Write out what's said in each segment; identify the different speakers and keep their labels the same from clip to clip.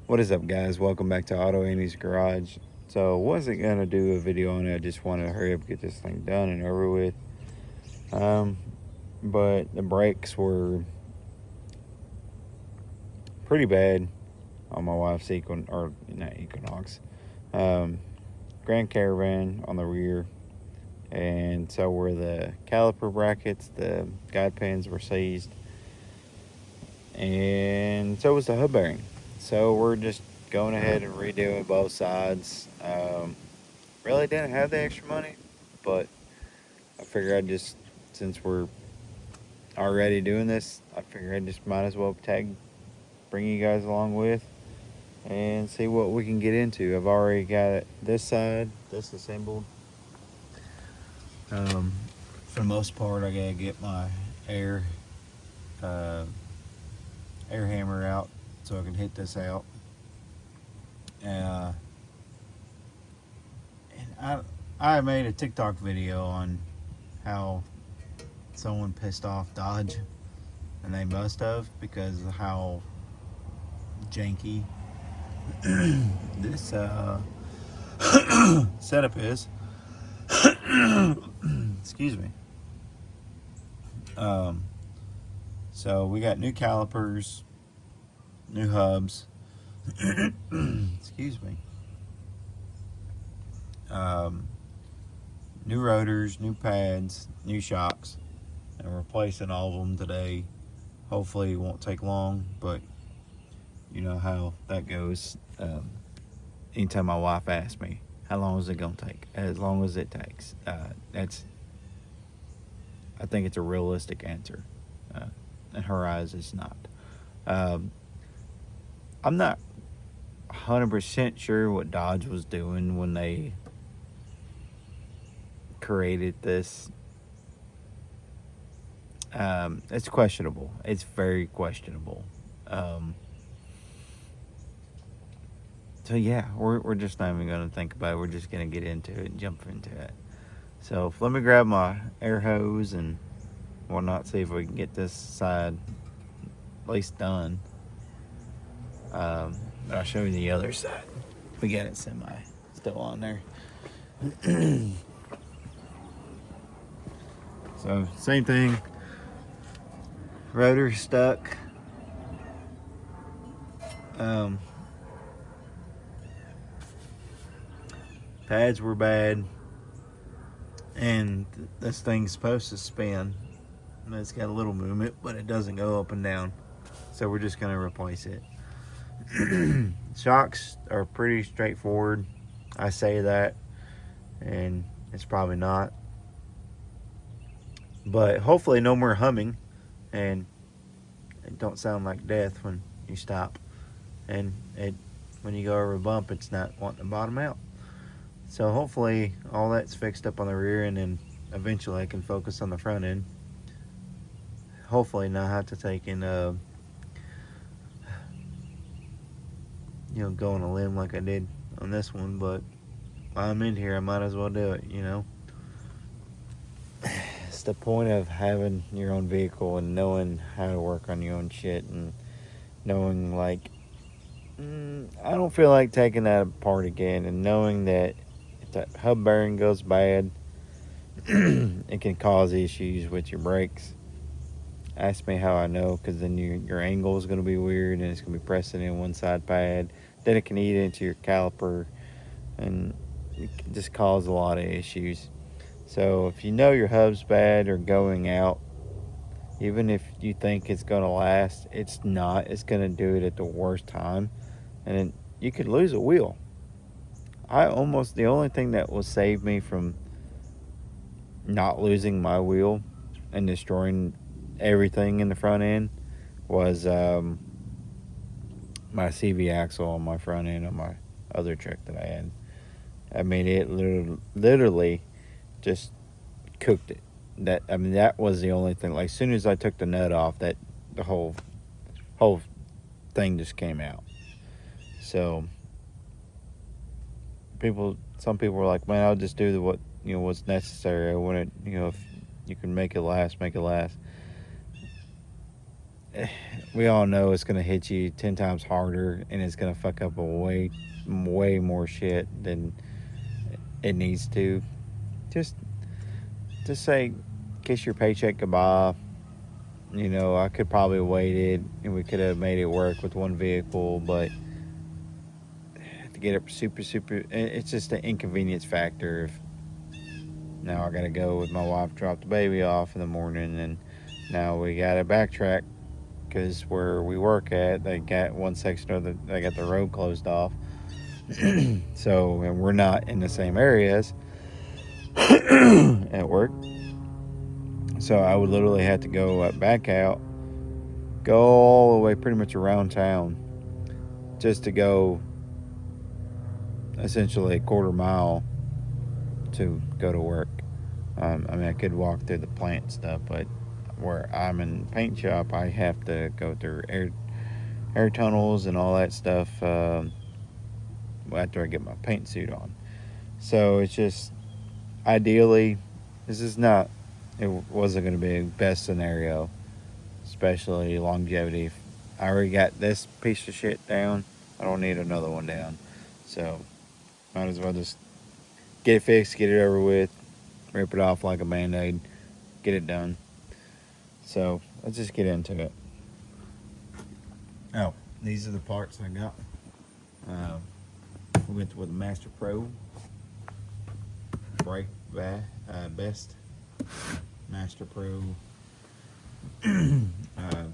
Speaker 1: What is up, guys? Welcome back to Auto Andy's Garage. So, wasn't gonna do a video on it. I just wanted to hurry up, get this thing done and over with. Um, but the brakes were pretty bad on my wife's Equinox, Grand Caravan on the rear, and so were the caliper brackets. The guide pins were seized, and so was the hub bearing. So we're just going ahead and redoing both sides. Really didn't have the extra money, but I figured since we're already doing this, I figured I just might as well bring you guys along with and see what we can get into. I've already got this side, this assembled. For the most part, I gotta get my air hammer out so I can hit this out. And I made a TikTok video on how someone pissed off Dodge, and they must have, because of how janky this setup is. Excuse me. So we got new calipers, new hubs. Excuse me. New rotors, new pads, new shocks, and replacing all of them today. Hopefully it won't take long, but you know how that goes. Anytime my wife asks me, how long is it gonna take? As long as it takes. I think it's a realistic answer. In her eyes, it's not. I'm not 100% sure what Dodge was doing when they created this. It's questionable. It's very questionable. So yeah, we're just not even going to think about it. We're just going to get into it and jump into it. So let me grab my air hose and whatnot, see if we can get this side at least done. I'll show you the other side. We got it still on there. So same thing. Rotor stuck. Pads were bad, and this thing's supposed to spin. It's got a little movement, but it doesn't go up and down, so we're just going to replace it. Shocks are pretty straightforward. I say that, and it's probably not, but hopefully no more humming, and it don't sound like death when you stop, and when you go over a bump, it's not wanting to bottom out. So hopefully all that's fixed up on the rear, and then eventually I can focus on the front end. Hopefully not have to take in go on a limb like I did on this one, but while I'm in here, I might as well do it, It's the point of having your own vehicle and knowing how to work on your own shit, and knowing, like, I don't feel like taking that apart again, and knowing that if that hub bearing goes bad, it can cause issues with your brakes. Ask me how I know, because then your angle is going to be weird, and it's going to be pressing in one side pad. Then it can eat into your caliper, and it can just cause a lot of issues. So if you know your hub's bad or going out, even if you think it's going to last, it's not. It's going to do it at the worst time, and then you could lose a wheel. The only thing that will save me from not losing my wheel and destroying everything in the front end was my CV axle on my front end on my other truck that I had. I mean, it literally just cooked it. That was the only thing. Like, as soon as I took the nut off, that the whole thing just came out. So some people were like, man, I'll just do what's necessary. I want it, if you can make it last, make it last. we all know it's going to hit you 10 times harder, and it's going to fuck up a way more shit than it needs to. Just say, kiss your paycheck goodbye. You know, I could probably waited, and we could have made it work with one vehicle, but to get it super, it's just an inconvenience factor. If now I got to go with my wife, drop the baby off in the morning, and now we got to backtrack because where we work at, they got one section of they got the road closed off. So, and we're not in the same areas at work. So I would literally have to go back out, go all the way pretty much around town just to go essentially a quarter mile to go to work. I mean, I could walk through the plant stuff, but where I'm in the paint shop, I have to go through air tunnels and all that stuff after I get my paint suit on. So it's just, ideally, this is not, it wasn't going to be a best scenario, especially longevity. I already got this piece of shit down. I don't need another one down. So might as well just get it fixed, get it over with, rip it off like a Band-Aid, get it done. So let's just get into it. Oh, these are the parts I got. We went with the Master Pro brake best Master Pro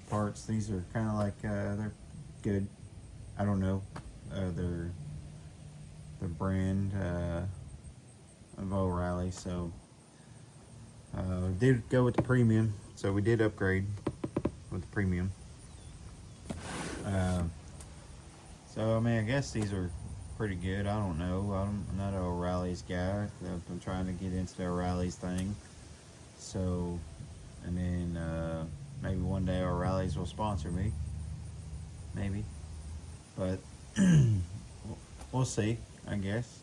Speaker 1: parts. These are kind of like they're good. I don't know. They're the brand of O'Reilly. So did go with the premium. So we did upgrade with the premium. So I mean, I guess these are pretty good. I don't know. I'm not an O'Reilly's guy. I'm trying to get into the O'Reilly's thing. So, and then maybe one day O'Reilly's will sponsor me. Maybe. But we'll see, I guess.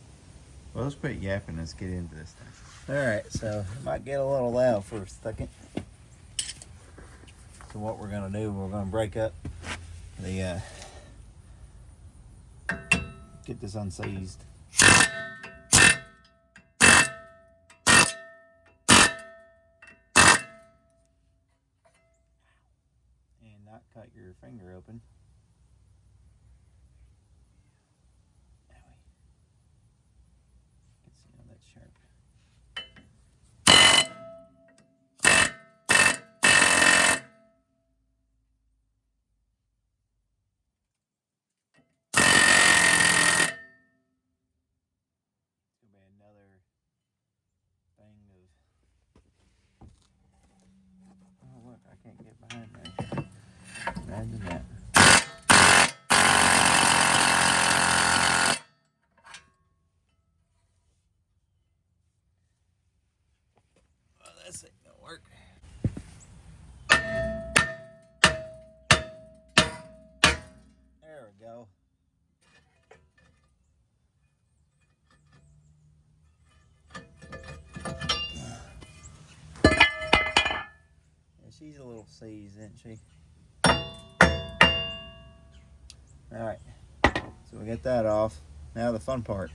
Speaker 1: Well, let's quit yapping. Let's get into this thing. Alright, so it might get a little loud for a second. So what we're going to do, we're going to break up the get this unseized. And not cut your finger open. That way. You can see how that's sharp. Another thing of, oh look, I can't get behind that. Imagine that. Well, this ain't gonna work. There we go. She's a little seized, isn't she? Alright, so we got that off. Now the fun part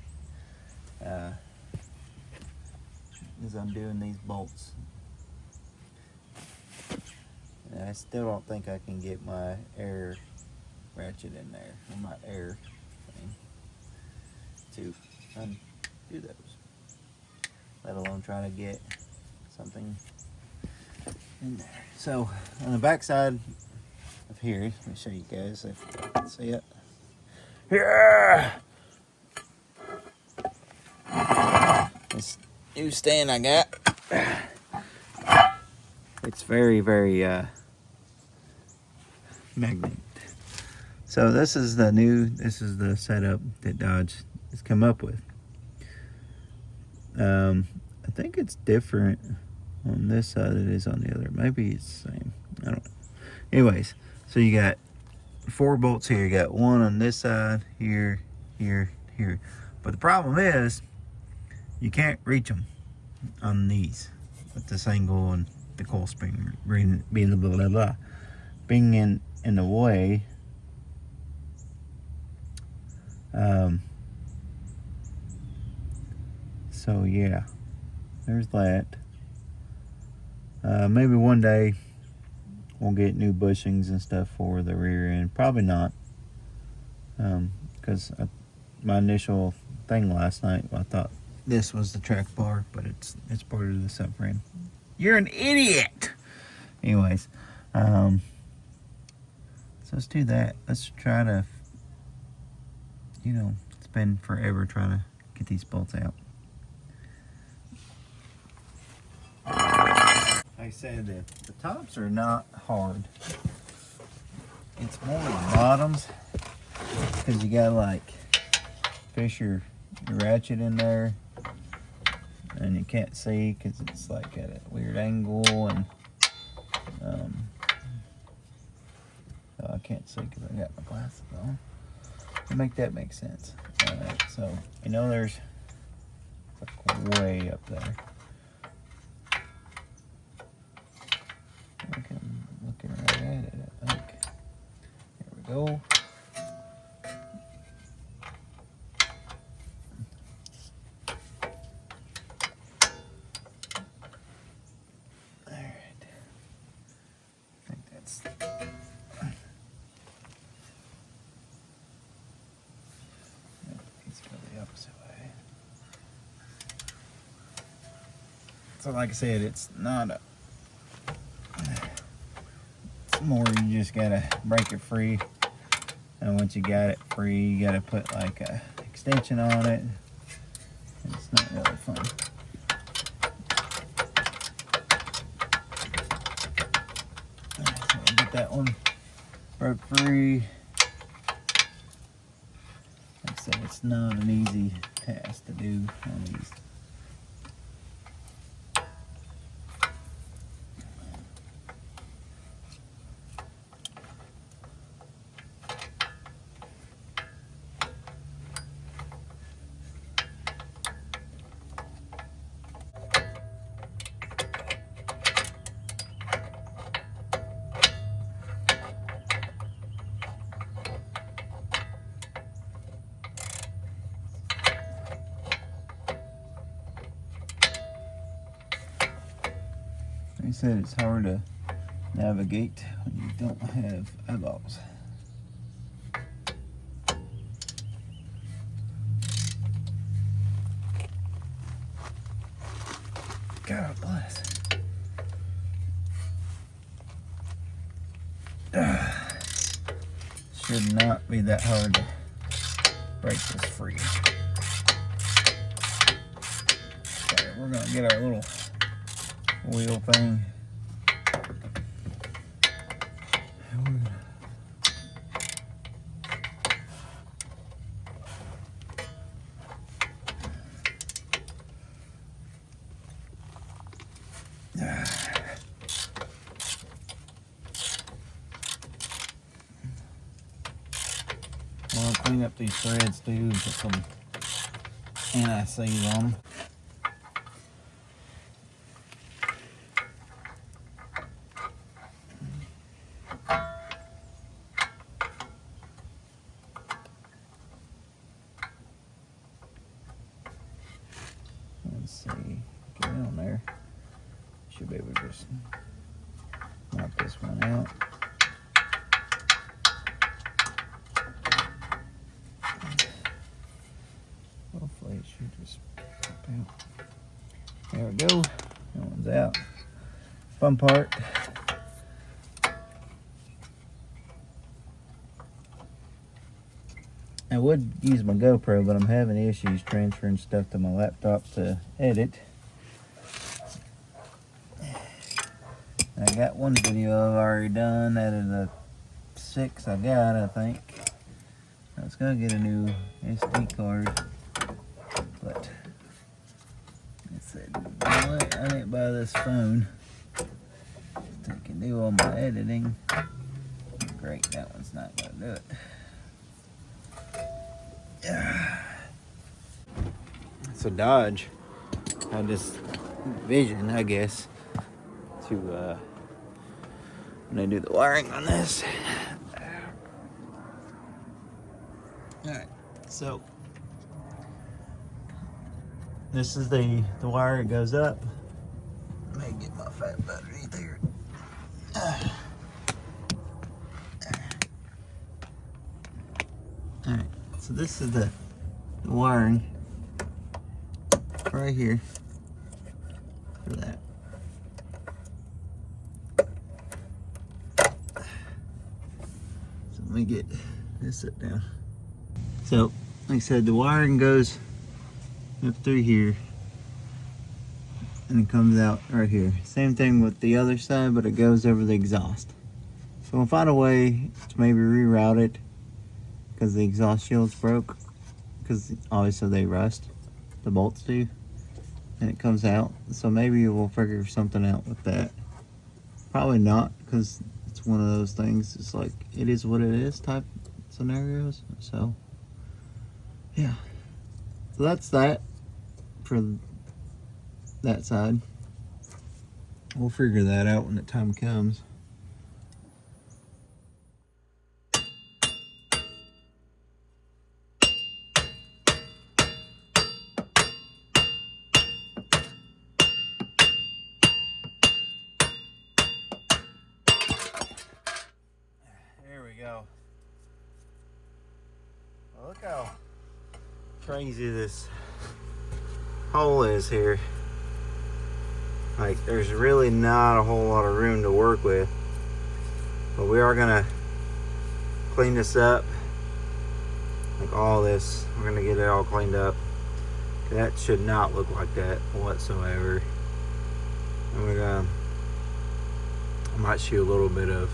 Speaker 1: is undoing these bolts. And I still don't think I can get my air ratchet in there, or my air thing, to undo those. Let alone try to get something in there. So on the back side of here, let me show you guys if you can see it. Yeah. This new stand I got. It's very magnet. So this is the setup that Dodge has come up with. I think it's different on this side it is on the other. Maybe it's the same. I don't know. Anyways, so you got 4 bolts here. You got one on this side, here, here, here. But the problem is you can't reach them on these with this angle and the coil spring being blah blah blah. being in the way. So yeah, there's that. Maybe one day we'll get new bushings and stuff for the rear end. Probably not, because my initial thing last night, I thought this was the track bar, but it's part of the subframe. You're an idiot. Anyways, so let's do that. Let's try to, it's been forever trying to get these bolts out. Like I said, the tops are not hard. It's more the bottoms, because you gotta like fish your ratchet in there, and you can't see because it's like at a weird angle, and oh, I can't see because I got my glasses on. To make that make sense. Alright, so there's like way up there. I'm looking right at it, I think. There we go. Alright. I think that's... Let's go the opposite way. So like I said, it's not a... more you just gotta break it free, and once you got it free you gotta put like a extension on it. It's not really fun. So I'll get that one broke free. Like I said, it's not an easy task to do on these. Like I said, it's hard to navigate when you don't have eyeballs. God bless. Should not be that hard to break this free. Okay, we're gonna get our little wheel thing. I'll clean up these threads too and put some anti-seize on them. Let's see, get it on there. Should be able to just knock this one out. Hopefully it should just pop out. There we go. That one's out. Fun part. I would use my GoPro, but I'm having issues transferring stuff to my laptop to edit. I got one video I've already done out of the 6 I got, I think. I was gonna get a new SD card, but I said, you know what? I didn't buy this phone so I can do all my editing. Great, that one's not gonna do it. So Dodge had this vision, I guess, to when I do the wiring on this. Alright, so this is the wire that goes up. Let me get my fat battery there. Alright, so this is the wiring right here for that. So let me get this set down. So, like I said, the wiring goes up through here and it comes out right here. Same thing with the other side, but it goes over the exhaust. So we'll find a way to maybe reroute it because the exhaust shield's broke, because obviously they rust, the bolts do, and it comes out. So maybe we'll figure something out with that. Probably not, because it's one of those things, it's like it is what it is type scenarios. So yeah, so that's that for that side. We'll figure that out when the time comes. There we go. Well, look how crazy this hole is here. Like, there's really not a whole lot of room to work with, but we are gonna clean this up, like all this. We're gonna get it all cleaned up. That should not look like that whatsoever. And we're gonna, I might shoot a little bit of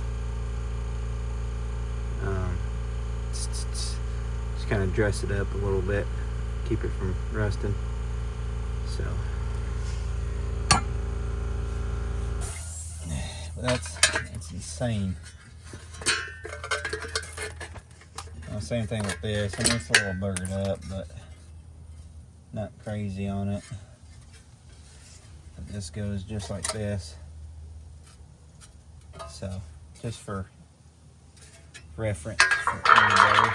Speaker 1: just kind of dress it up a little bit, keep it from rusting. So that's insane. Same thing with this. I mean, it's a little burgered up, but not crazy on it. But this goes just like this. So just for reference for everybody.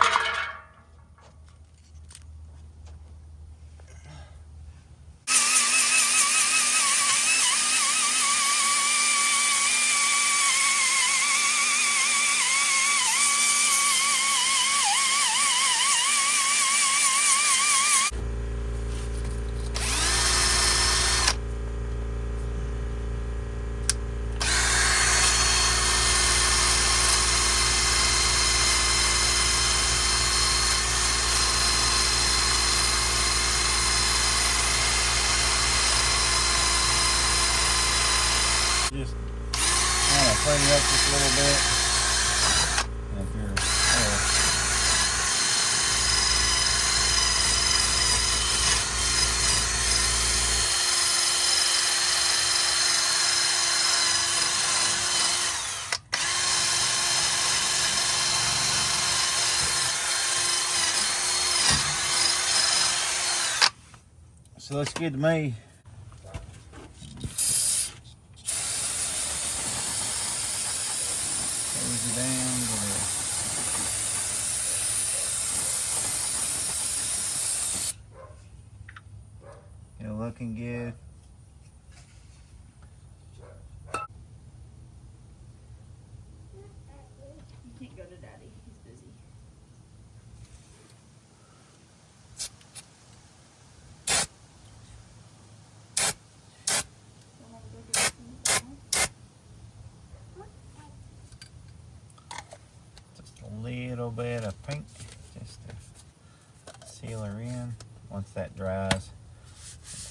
Speaker 1: Just kind of clean it up just a little bit. And if you're so looks good to me. Looking good.
Speaker 2: You can't go to Daddy. He's busy.
Speaker 1: Just a little bit of paint just to seal her in. Once that dries,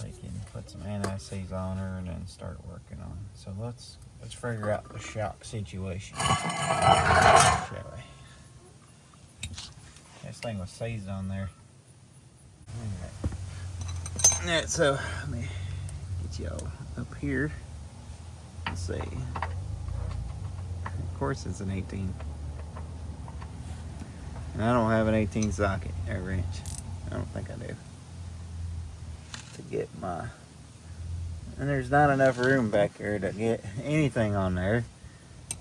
Speaker 1: we can put some anti-seize on her and then start working on it. So let's figure out the shock situation, shall we? This thing was seized on there. Alright, so let me get y'all up here. Let's see. Of course it's an 18. And I don't have an 18 socket or wrench. I don't think I do. To get my, and there's not enough room back there to get anything on there.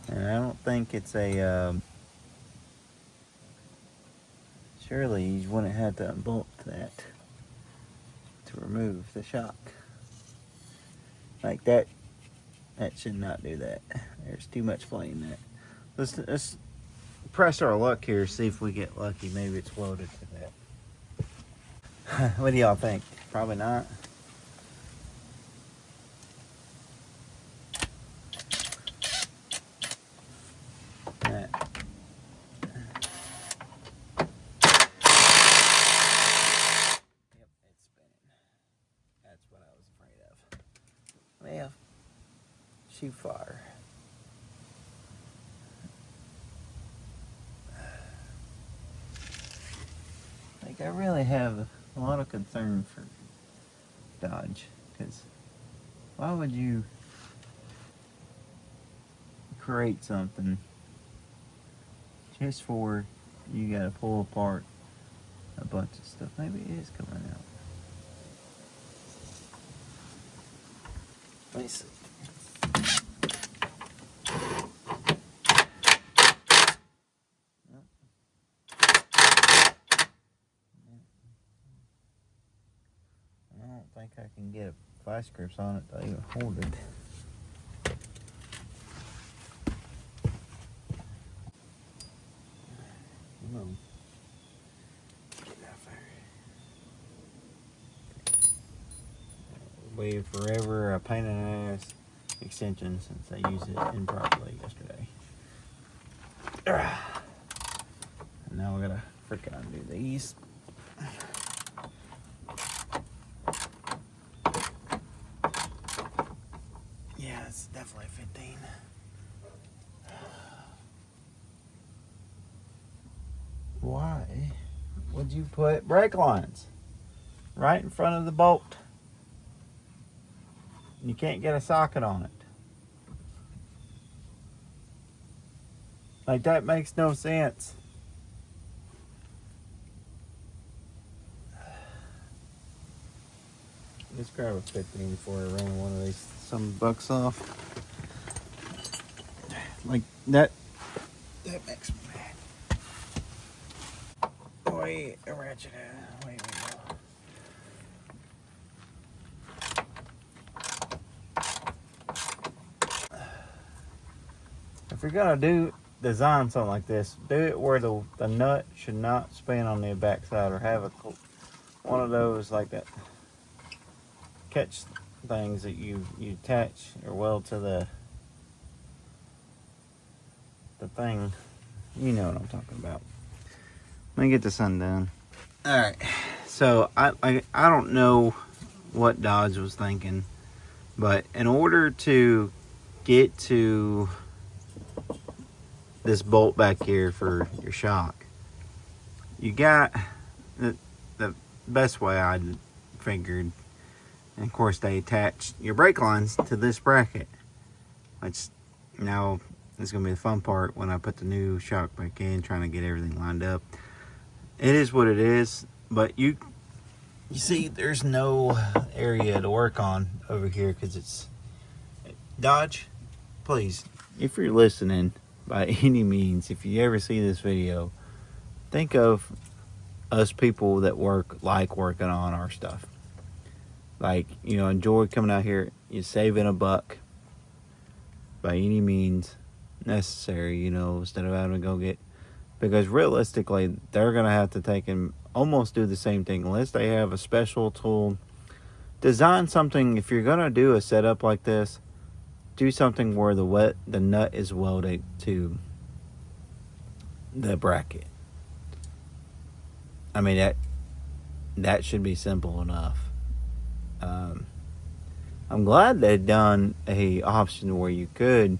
Speaker 1: And I don't think it's a, surely you wouldn't have to unbolt that to remove the shock. Like that should not do that. There's too much play in that. Let's press our luck here, see if we get lucky. Maybe it's welded to that. What do y'all think? Probably not. That. Yep, it's spinning. That's what I was afraid of. Well, shoot fire. Like, I really have a lot of concern for Dodge, because why would you create something just for you gotta pull apart a bunch of stuff? Maybe it is coming out. Let me see. I don't think I can get vice grips on it to even hold it. Come on. Get out there. Be forever a pain in the ass extension since I used it improperly yesterday. And now we gotta freaking undo these. Yeah, it's definitely 15. Why would you put brake lines right in front of the bolt? You can't get a socket on it. Like, that makes no sense. Let's grab a 15 before I ran one of these some bucks off. Like that makes me mad. Wait, a ratchet. Wait, if you're gonna design something like this, do it where the nut should not spin on the backside, or have one of those like that catch things that you attach or weld to the thing. You know what I'm talking about. Let me get this undone. All right, so I don't know what Dodge was thinking, but in order to get to this bolt back here for your shock, you got the best way I figured. And of course, they attach your brake lines to this bracket, which now is going to be the fun part when I put the new shock back in, trying to get everything lined up. It is what it is, but you see there's no area to work on over here because it's Dodge. Please, if you're listening by any means, if you ever see this video, think of us people that like working on our stuff. Like, you know, enjoy coming out here. You're saving a buck by any means necessary, you know, instead of having to go get, because realistically they're gonna have to take and almost do the same thing unless they have a special tool. Design something. If you're gonna do a setup like this, do something where the nut is welded to the bracket. I mean, that should be simple enough. I'm glad they've done a option where you could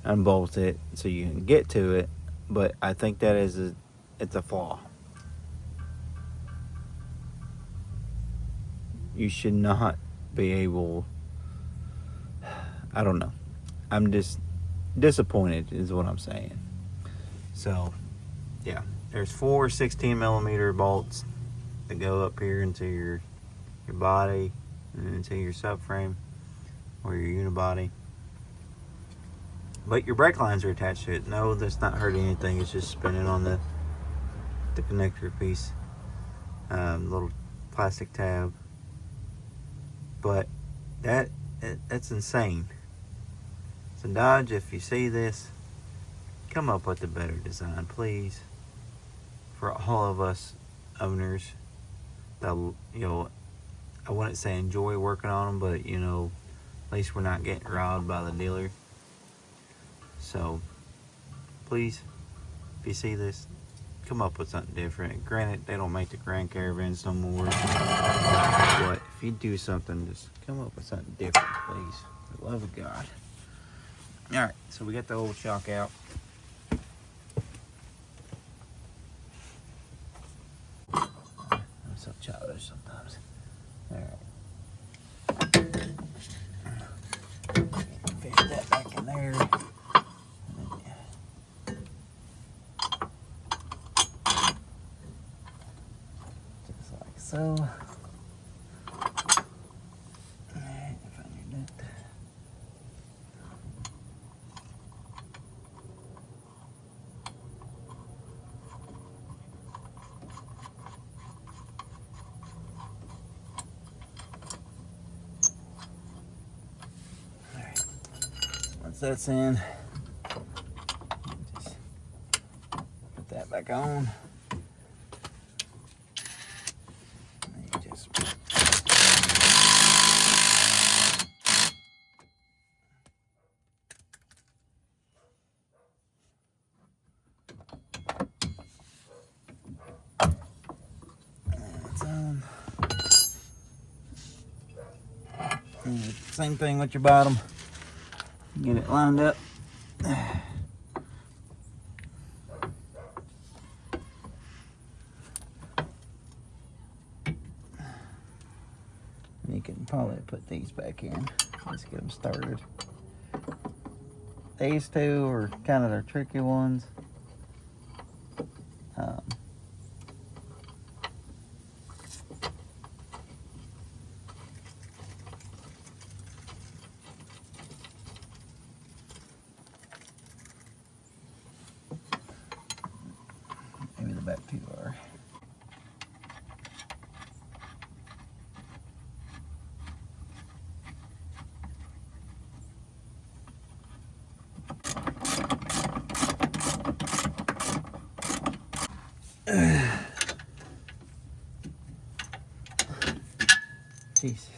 Speaker 1: unbolt it so you can get to it, but I think that it's a flaw. You should not be able, I don't know. I'm just disappointed is what I'm saying. So, yeah, there's 4 16mm bolts that go up here into your body and into your subframe or your unibody. But your brake lines are attached to it. No, that's not hurting anything. It's just spinning on the connector piece. Little plastic tab. But that's insane. So Dodge, if you see this, come up with a better design, please. For all of us owners that, I wouldn't say enjoy working on them, but at least we're not getting robbed by the dealer. So please, if you see this, come up with something different. Granted, they don't make the Grand Caravans no more, but if you do something, just come up with something different, please. For the love of God. All right, so we got the old shock out. I'm so childish sometimes. All right. Fish that back in there. Just like so. Alright, find your nut. Alright. Once that's in, just put that back on. And you just that's on. And same thing with your bottom. Get it lined up. You can probably put these back in. Let's get them started. These two are kind of the tricky ones. Maybe the back two are. Jesus.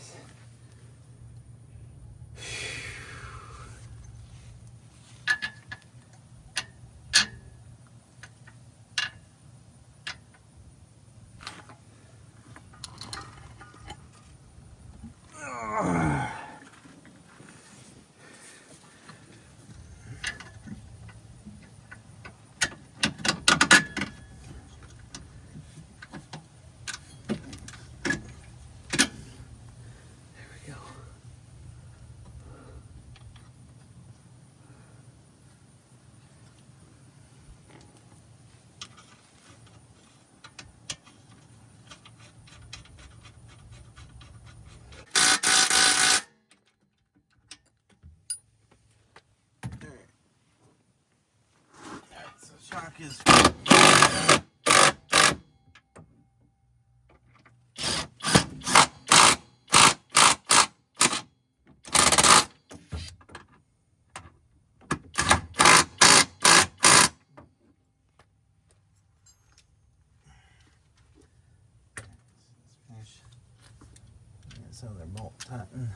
Speaker 1: Shock is so they're bolt tighten.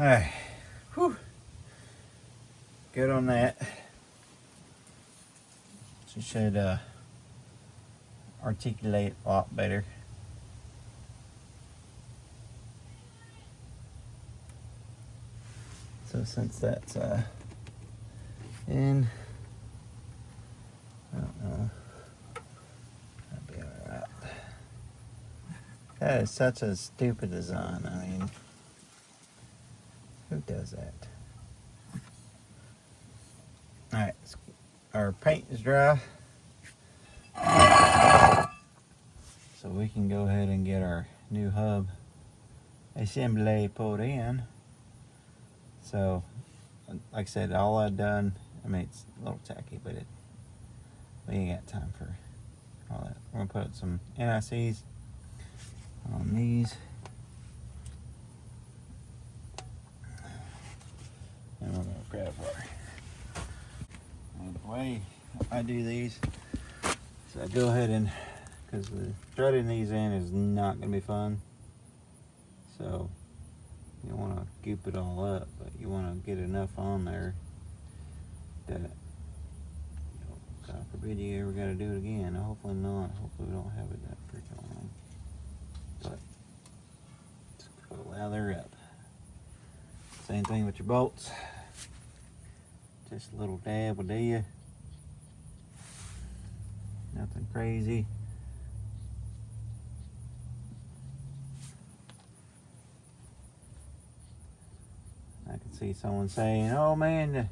Speaker 1: Alright. Whew. Good on that. She should articulate a lot better. So since that's in, I don't know, that'll be alright. That is such a stupid design. I mean, who does that? Alright, our paint is dry. So we can go ahead and get our new hub assembly put in. So, like I said, all I've done, I mean, it's a little tacky, but we ain't got time for all that. We're gonna put some NICs on these. And we're gonna grab our, and the way I do these, so I go ahead and, because the threading these in is not gonna be fun. So, you don't want to goop it all up, but you want to get enough on there that, God forbid you ever got to do it again. Hopefully not. Hopefully we don't have it that freaking long. But just go lather up. Same thing with your bolts. Just a little dab will do you. Nothing crazy. I can see someone saying, "Oh man,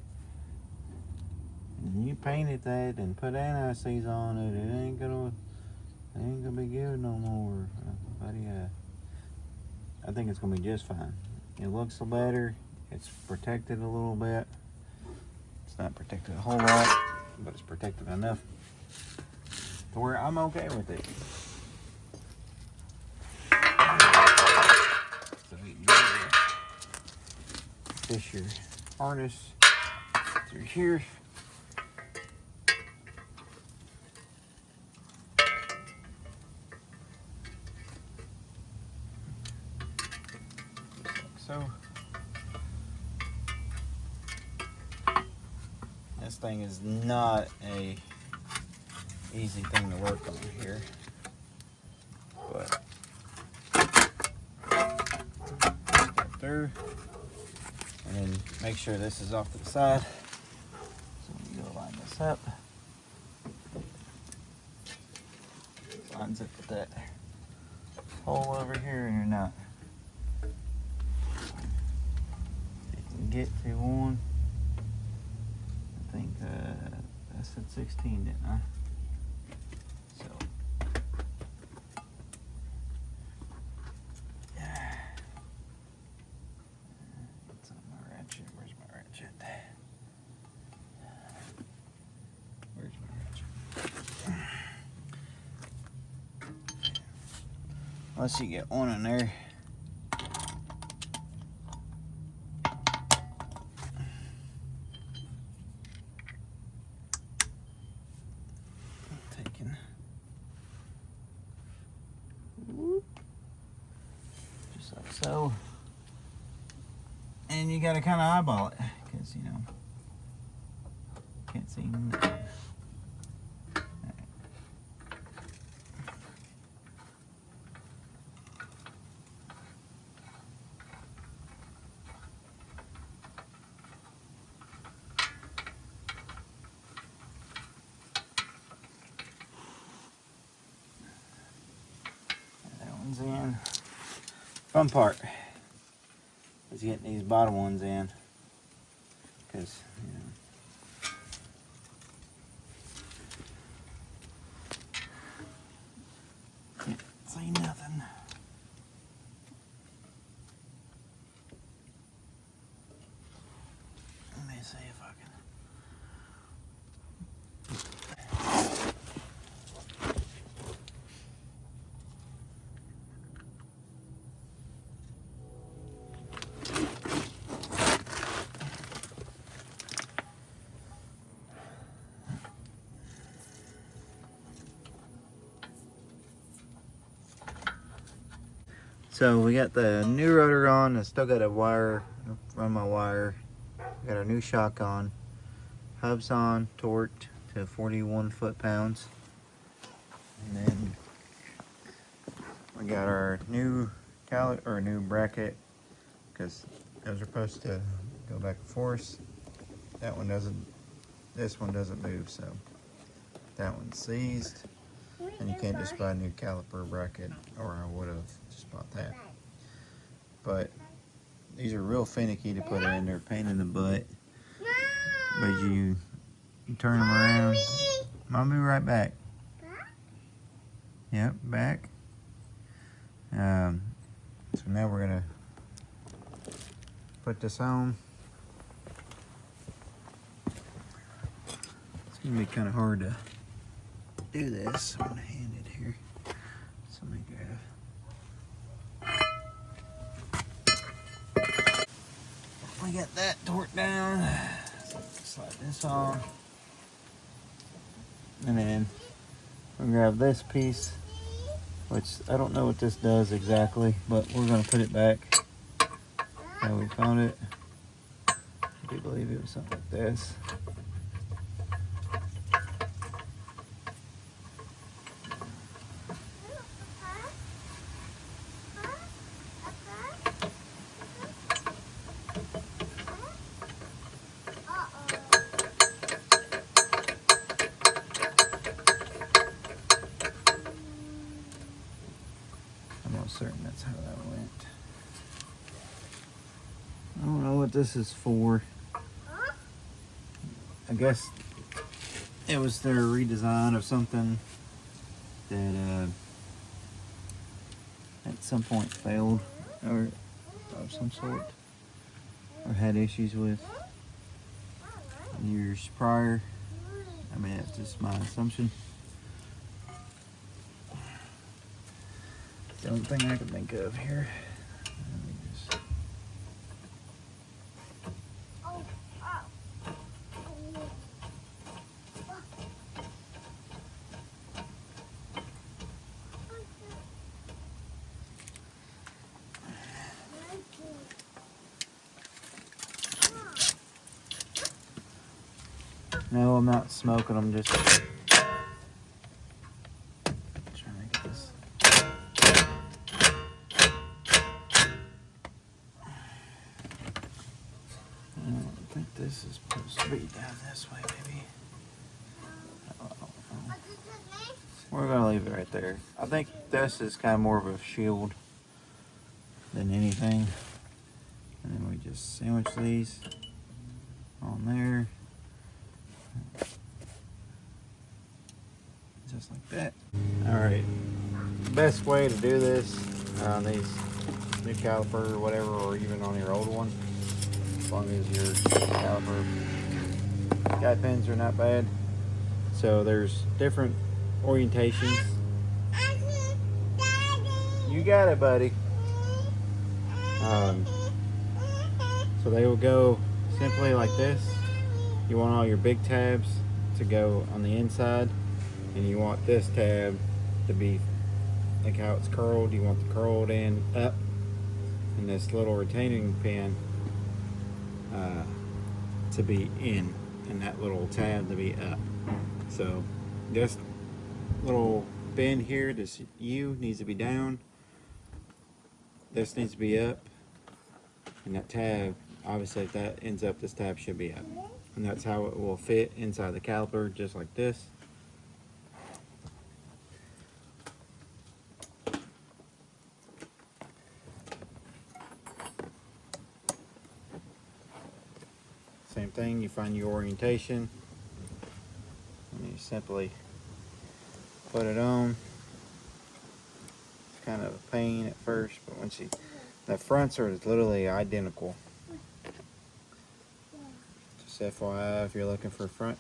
Speaker 1: you painted that and put NICs on it. It ain't gonna be good no more." Buddy, I think it's gonna be just fine. It looks better. It's protected a little bit. It's not protected a whole lot, but it's protected enough to where I'm okay with it. So you can go fish your harness through here. Just like so. This thing is not a easy thing to work on here, but get through. And then make sure this is off to the side. So we go line this up. Lines up with that hole over here, and you're not. You can get to one. I think I said 16, didn't I? So. Once you get one in there, taking, just like so, and you got to kind of eyeball it, because you know, can't see nothing. In. Fun part is getting these bottom ones in, because you know, can't see nothing. Let me see if I can. So we got the new rotor on. I still got a wire, run my wire. Got our new shock on. Hubs on, torqued to 41 foot-pounds. And then we got our new new bracket, because those are supposed to go back and forth. That one doesn't, this one doesn't move, so that one's seized. And you can't just buy a new caliper bracket, or I would have just bought that. But these are real finicky to put in. They're a pain in the butt. But you turn them around. I'll be right back. Yep, back. So now we're gonna put this on. It's gonna be kind of hard to do this one-handed here. So let me grab. We got that torqued down. Slide this on. And then we'll grab this piece, which I don't know what this does exactly, but we're gonna put it back. How we found it. I do believe it was something like this. I'm almost certain that's how that went. I don't know what this is for. I guess it was their redesign of something that at some point failed, or of some sort, or had issues with years prior. I mean, that's just my assumption. It's the only thing I can think of here. Let me just... No, I'm not smoking. I'm just trying to get this. I think this is supposed to be down this way, maybe. I don't know. We're gonna leave it right there. I think this is kind of more of a shield than anything. And then we just sandwich these on there. Just like that. Alright, best way to do this on these new caliper or whatever, or even on your old one, as long as your caliper guide pins are not bad. So there's different orientations. You got it, buddy. So they will go simply like this. You want all your big tabs to go on the inside, and you want this tab to be like how it's curled. You want the curled end up, and this little retaining pin to be in, and that little tab to be up. So this little bend here, this U needs to be down, this needs to be up, and that tab, obviously if that ends up, this tab should be up. And that's how it will fit inside the caliper, just like this. Same thing, you find your orientation and you simply put it on. It's kind of a pain at first, but once you, the fronts are literally identical. Just FYI, if you're looking for a front,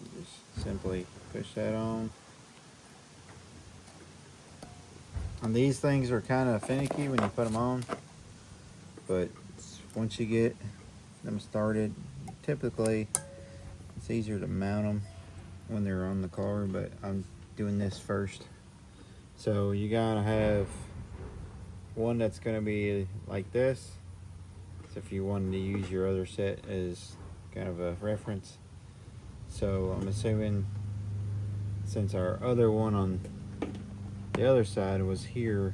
Speaker 1: you just simply push that on. And these things are kind of finicky when you put them on, but once you get them started, typically it's easier to mount them when they're on the car, but I'm doing this first. So you gotta have one that's going to be like this. So if you wanted to use your other set as kind of a reference. So I'm assuming since our other one on the other side was here,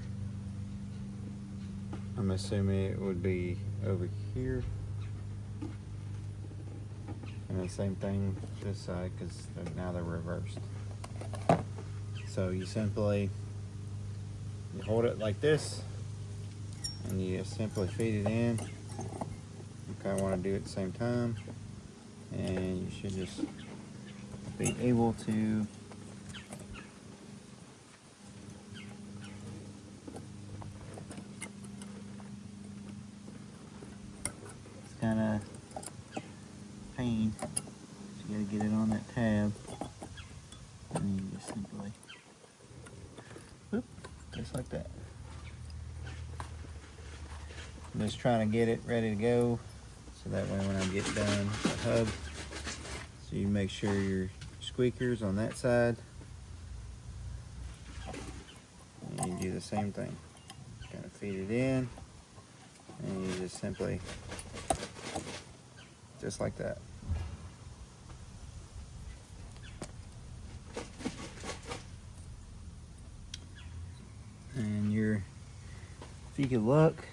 Speaker 1: I'm assuming it would be over here. And the same thing this side, because now they're reversed. So you simply hold it like this, and you just simply feed it in. You kind of want to do it at the same time, and you should just be able to kind of pain. You gotta get it on that tab, and then you just simply, whoop, just like that. I'm just trying to get it ready to go, so that way when I get done with the hub, so you make sure your squeakers on that side, and you do the same thing. Kind of feed it in, and you just simply, just like that. And if you could look,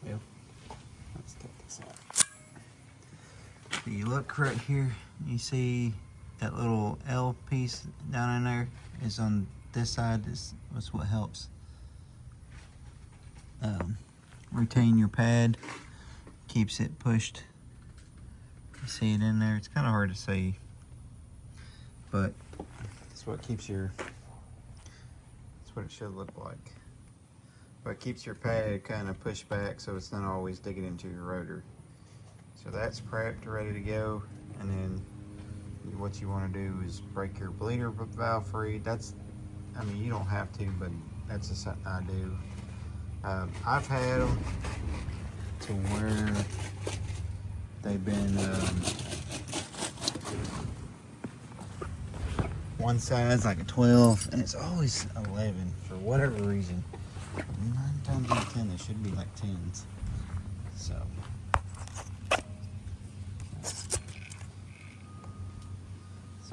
Speaker 1: well, let's take this out. If you look right here, you see that little L piece down in there is on this side. That's what helps retain your pad, keeps it pushed. You see it in there. It's kind of hard to see, but that's what keeps that's what it should look like. But it keeps your pad kind of pushed back, so it's not always digging into your rotor. So that's prepped, ready to go. And then what you want to do is break your bleeder valve free. I mean, you don't have to, but that's just something I do. I've had them to where they've been one side's like a 12, and it's always 11 for whatever reason. 9 times out of 10, they should be like 10s. So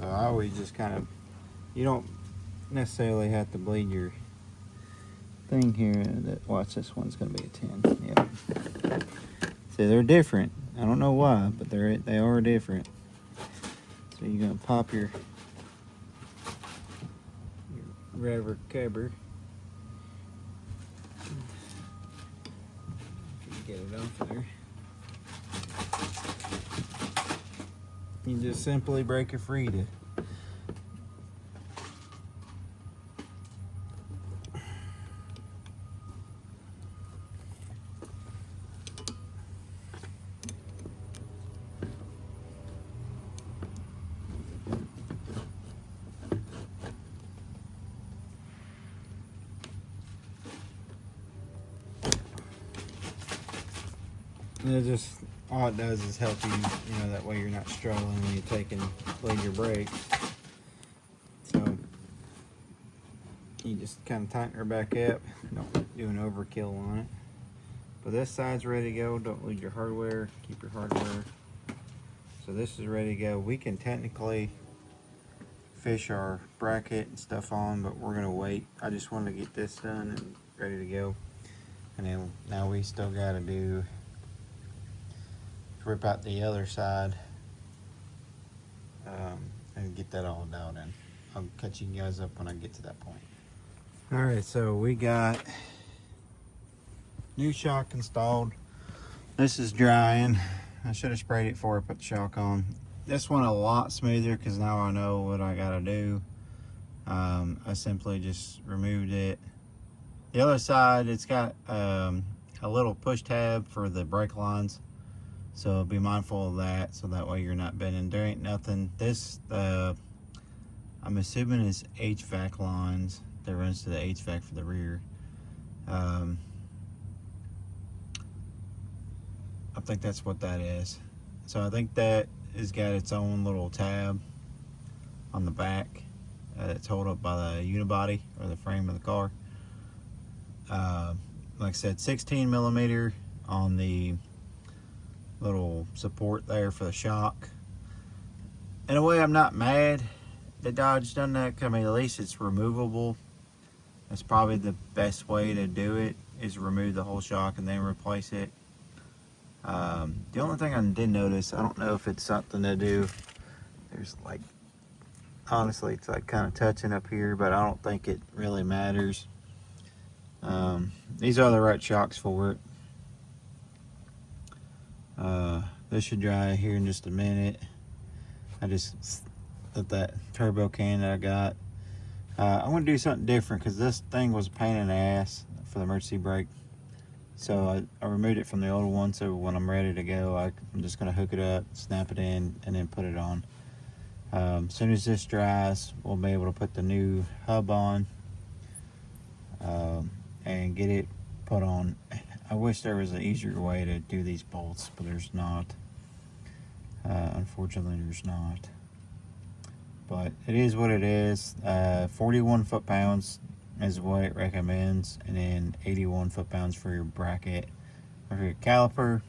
Speaker 1: I always just kind of, you don't necessarily have to bleed your thing here. Watch, this one's gonna be a 10. Yeah. See, they're different. I don't know why, but they are different. So you're gonna pop your rubber cover. Get it off there. You just simply break it free to and it just, all it does is help you, that way you're not struggling when you bleed your brakes. So you just kind of tighten her back up, don't do an overkill on it. But this side's ready to go. Don't lose your hardware, keep your hardware. So this is ready to go. We can technically fish our bracket and stuff on, but we're gonna wait. I just wanted to get this done and ready to go. And then now we still gotta rip out the other side and get that all dialed in. I'll catch you guys up when I get to that point. All right, so we got new shock installed. This is drying. I should have sprayed it before I put the shock on. This one a lot smoother because now I know what I gotta do. I simply just removed it. The other side, it's got a little push tab for the brake lines. So be mindful of that, so that way you're not bending. There ain't nothing. This, I'm assuming is HVAC lines that runs to the HVAC for the rear. I think that's what that is. So I think that has got its own little tab on the back. that's held up by the unibody or the frame of the car. Like I said, 16 millimeter on the little support there for the shock. In a way, I'm not mad that Dodge done that. I mean, at least it's removable. That's probably the best way to do it, is remove the whole shock and then replace it. The only thing I did notice, I don't know if it's something to do, there's like, honestly, it's like kind of touching up here, but I don't think it really matters. These are the right shocks for it. This should dry here in just a minute. I just let that turbo can that I got. I'm going to do something different because this thing was a pain in the ass for the emergency brake. So I removed it from the old one, so when I'm ready to go, I'm just going to hook it up, snap it in, and then put it on. As soon as this dries, we'll be able to put the new hub on and get it put on. I wish there was an easier way to do these bolts, but there's not. Unfortunately, there's not. But it is what it is. 41 foot-pounds is what it recommends, and then 81 foot-pounds for your bracket or for your caliper.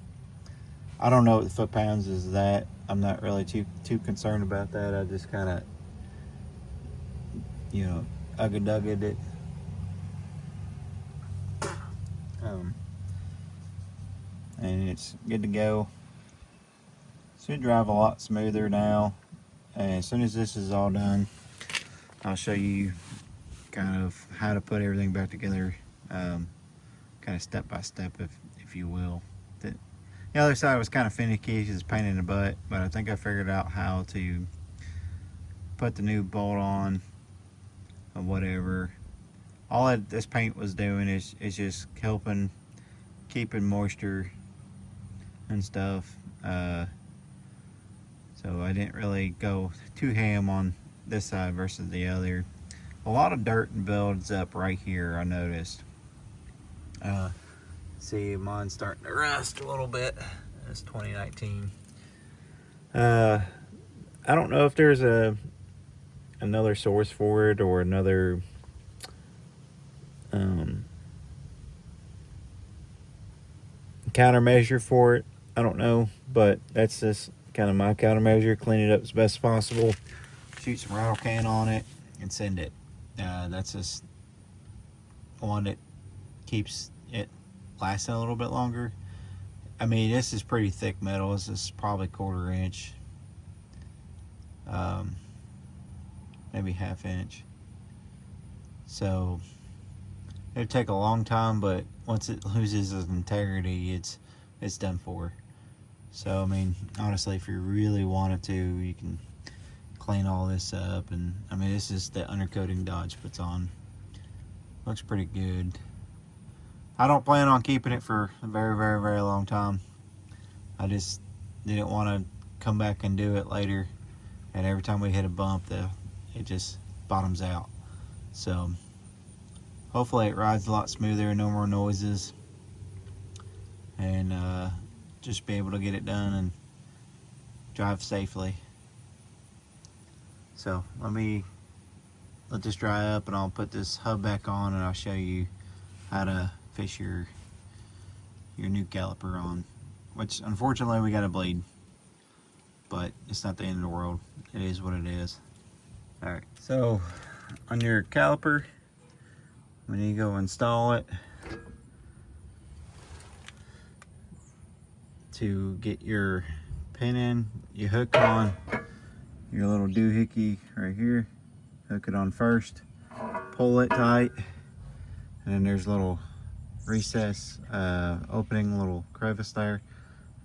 Speaker 1: I don't know what the foot-pounds is that. I'm not really too concerned about that. I just kind of, you know, ugga-dugged it. And it's good to go. Should drive a lot smoother now. And as soon as this is all done, I'll show you kind of how to put everything back together, kind of step by step, if you will. The other side was kind of finicky, it's a pain in the butt, but I think I figured out how to put the new bolt on or whatever. All that this paint was doing is just helping keeping moisture and stuff. So I didn't really go too ham on this side versus the other. A lot of dirt builds up right here, I noticed. See, mine's starting to rust a little bit. It's 2019. I don't know if there's another source for it or another countermeasure for it. I don't know, but that's just kind of my countermeasure. Clean it up as best as possible, shoot some rattle can on it, and send it. That's just one that keeps it lasting a little bit longer. I mean, this is pretty thick metal. This is probably 1/4 inch, maybe 1/2 inch. So it'll take a long time, but once it loses its integrity, it's done for. So I mean, honestly, if you really wanted to, you can clean all this up. And I mean, this is the undercoating Dodge puts on. Looks pretty good. I don't plan on keeping it for a very, very, very long time. I just didn't want to come back and do it later, and every time we hit a bump, it just bottoms out. So hopefully it rides a lot smoother, no more noises, and just be able to get it done and drive safely. So let this dry up, and I'll put this hub back on, and I'll show you how to fish your new caliper on, which unfortunately we got to bleed, but it's not the end of the world. It is what it is. All right, so on your caliper, when you go install it, to get your pin in, you hook on your little doohickey right here. Hook it on first, pull it tight, and then there's a little recess, opening, little crevice there.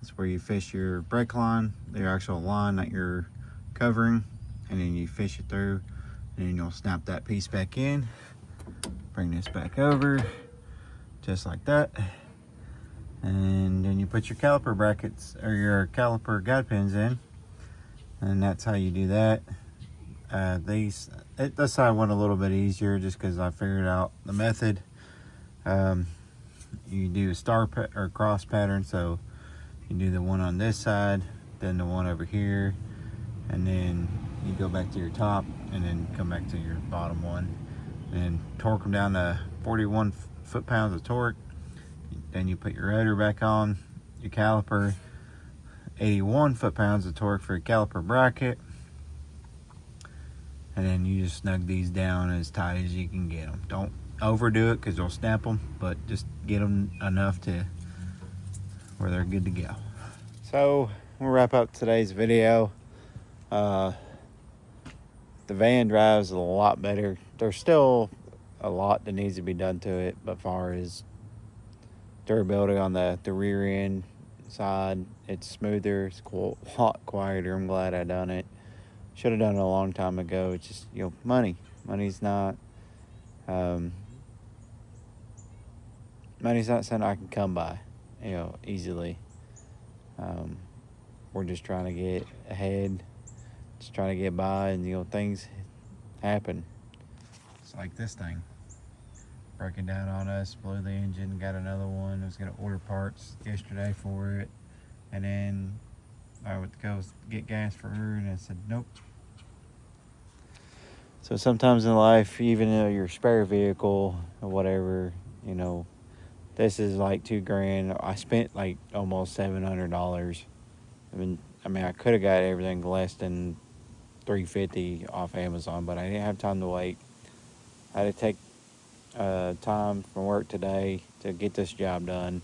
Speaker 1: That's where you fish your brake line, the actual line that you're covering, and then you fish it through, and then you'll snap that piece back in, bring this back over, just like that. And then you put your caliper brackets or your caliper guide pins in, and that's how you do that. This side went a little bit easier just because I figured out the method. You do a star or cross pattern, so you do the one on this side, then the one over here, and then you go back to your top and then come back to your bottom one, and torque them down to 41 foot-pounds of torque. Then you put your rotor back on, your caliper, 81 foot-pounds of torque for your caliper bracket, and then you just snug these down as tight as you can get them. Don't overdo it because you'll snap them, but just get them enough to where they're good to go. So we'll wrap up today's video. The van drives a lot better. There's still a lot that needs to be done to it, but as far as durability on the rear end side, it's smoother, it's a lot quieter. I'm glad I done it. Should have done it a long time ago. It's just, money's not something I can come by, easily. We're just trying to get ahead, just trying to get by, and things happen. It's like this thing breaking down on us, blew the engine, got another one. I was gonna order parts yesterday for it, and then I would go get gas for her, and I said nope. So sometimes in life, even though your spare vehicle or whatever, this is like $2,000. I spent like almost $700. I mean, I could have got everything less than $350 off Amazon, but I didn't have time to wait. I had to take time from work today to get this job done.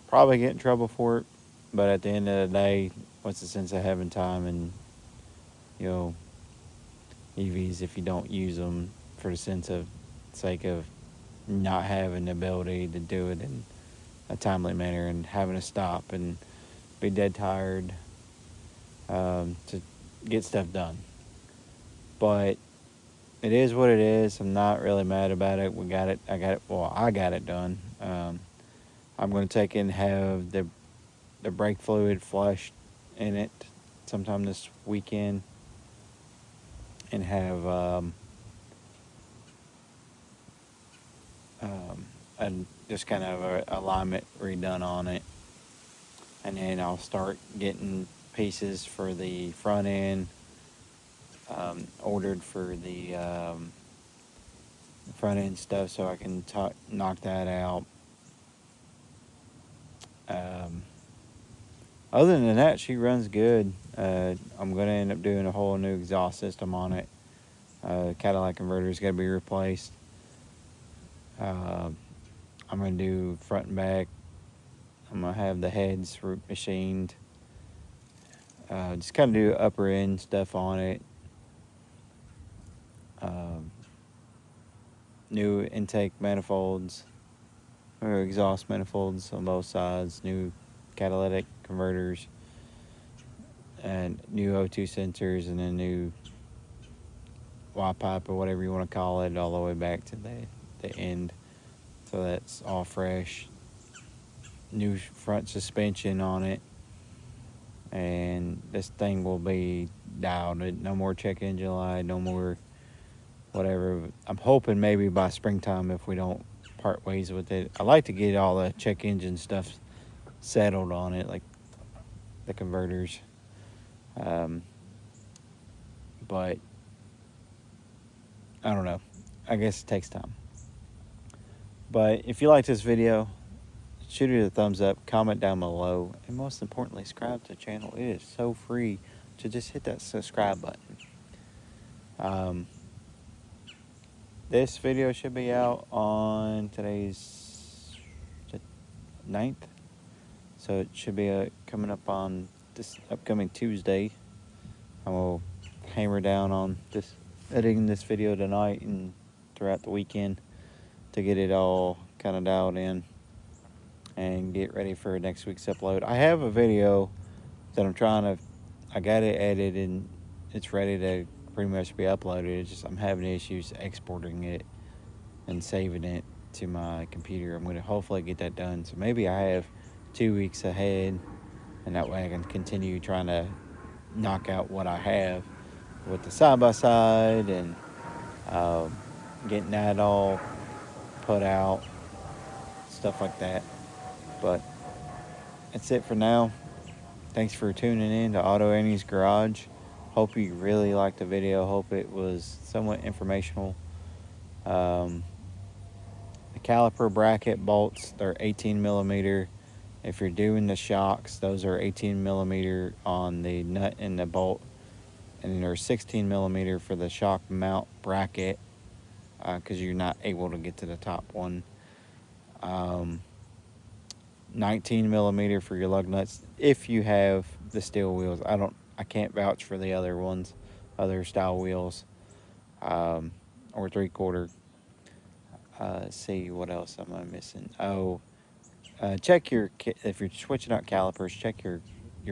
Speaker 1: Probably get in trouble for it, but at the end of the day, what's the sense of having time and EVs if you don't use them for the sake of not having the ability to do it in a timely manner and having to stop and be dead tired to get stuff done. But it is what it is. I'm not really mad about it. I got it done. I'm going to take it and have the brake fluid flushed in it sometime this weekend, and have just kind of a alignment redone on it. And then I'll start getting pieces for the front end ordered for the front end stuff, so I can knock that out. Other than that, she runs good. I'm going to end up doing a whole new exhaust system on it. Cadillac converter's got to be replaced. I'm going to do front and back. I'm going to have the heads machined. Just kind of do upper end stuff on it. New intake manifolds, or exhaust manifolds on both sides, new catalytic converters, and new O2 sensors, and then new Y pipe or whatever you want to call it, all the way back to the end. So that's all fresh. New front suspension on it, and this thing will be dialed. No more check engine light, no more whatever. I'm hoping maybe by springtime, if we don't part ways with it. I like to get all the check engine stuff settled on it, like the converters. But I don't know. I guess it takes time. But if you like this video, shoot it a thumbs up, comment down below, and most importantly, subscribe to the channel. It is so free to just hit that subscribe button. This video should be out on today's 9th, so it should be coming up on this upcoming Tuesday. I will hammer down on editing this video tonight and throughout the weekend to get it all kind of dialed in and get ready for next week's upload. I have a video that I got it edited and it's ready to pretty much be uploaded. It's just I'm having issues exporting it and saving it to my computer. I'm going to hopefully get that done. So maybe I have 2 weeks ahead, and that way I can continue trying to knock out what I have with the side-by-side and getting that all put out, stuff like that. But that's it for now. Thanks for tuning in to Auto Annie's Garage. Hope you really liked the video. Hope it was somewhat informational. The caliper bracket bolts, they're 18 millimeter. If you're doing the shocks, those are 18 millimeter on the nut and the bolt, and they're 16 millimeter for the shock mount bracket, because you're not able to get to the top one. 19 millimeter for your lug nuts if you have the steel wheels. I can't vouch for the other ones, other style wheels, or 3/4. Let's see, what else am I missing? Check if you're switching out calipers, check your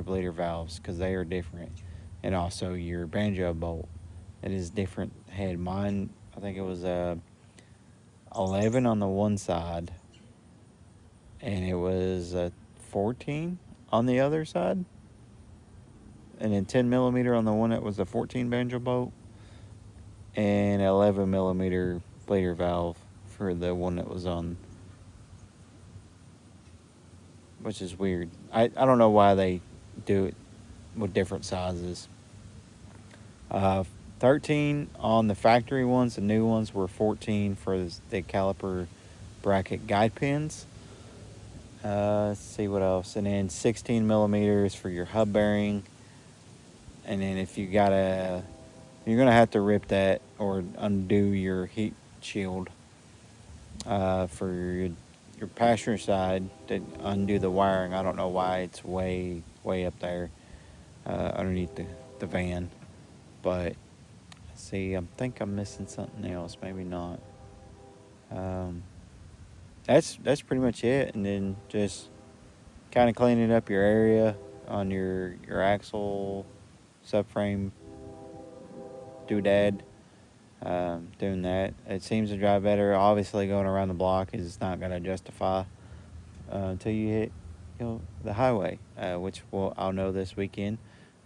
Speaker 1: bleeder valves, because they are different, and also your banjo bolt. It is different head. Mine, I think it was 11 on the one side, and it was 14 on the other side, and then 10 millimeter on the one that was a 14 banjo bolt, and 11 millimeter bleeder valve for the one that was on, which is weird. I don't know why they do it with different sizes. 13 on the factory ones. The new ones were 14 for the caliper bracket guide pins. Let's see what else. And then 16 millimeters for your hub bearing. And then if you're gonna have to rip that or undo your heat shield for your passenger side to undo the wiring. I don't know why it's way up there underneath the van, but see, I think I'm missing something else. Maybe not. That's pretty much it. And then just kind of cleaning up your area on your axle, subframe, doodad. Doing that. It seems to drive better. Obviously, going around the block is not going to justify until you hit the highway, which I'll know this weekend,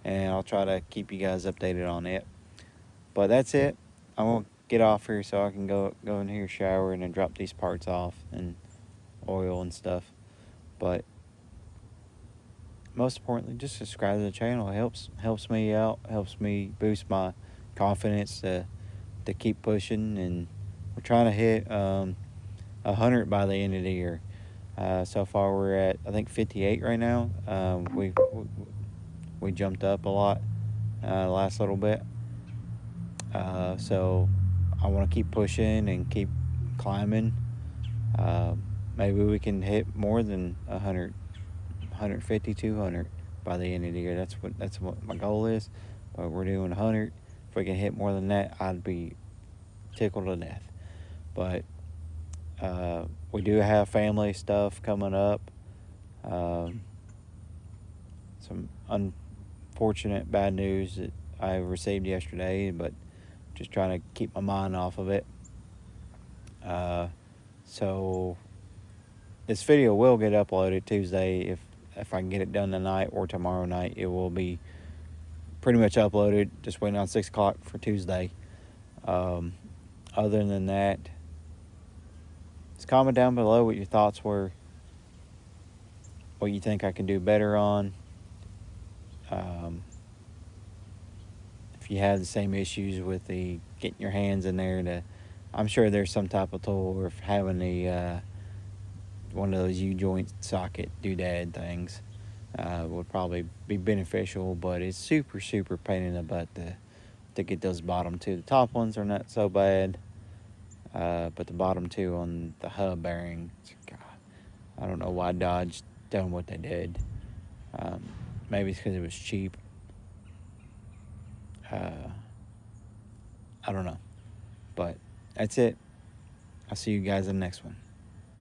Speaker 1: and I'll try to keep you guys updated on it. But that's it. I won't get off here so I can go in here, shower, and then drop these parts off and oil and stuff. But most importantly, just subscribe to the channel. It helps me out, helps me boost my confidence to keep pushing, and we're trying to hit 100 by the end of the year. So far we're at, I think, 58 right now. We jumped up a lot the last little bit. So I want to keep pushing and keep climbing. Maybe we can hit more than 100, 150, 200 by the end of the year. That's what my goal is. But we're doing 100. If we can hit more than that, I'd be tickled to death. But we do have family stuff coming up. Some unfortunate bad news that I received yesterday, but just trying to keep my mind off of it. So this video will get uploaded Tuesday. If I can get it done tonight or tomorrow night, it will be pretty much uploaded. Just waiting on 6 o'clock for Tuesday. Other than that, just comment down below what your thoughts were, what you think I can do better on. If you have the same issues with the getting your hands in there, I'm sure there's some type of tool, or if having the one of those U-joint socket doodad things would probably be beneficial, but it's super pain in the butt to get those bottom two. The top ones are not so bad, but the bottom two on the hub bearing, God, I don't know why Dodge done what they did. Maybe it's because it was cheap. I don't know. But that's it. I'll see you guys in the next one.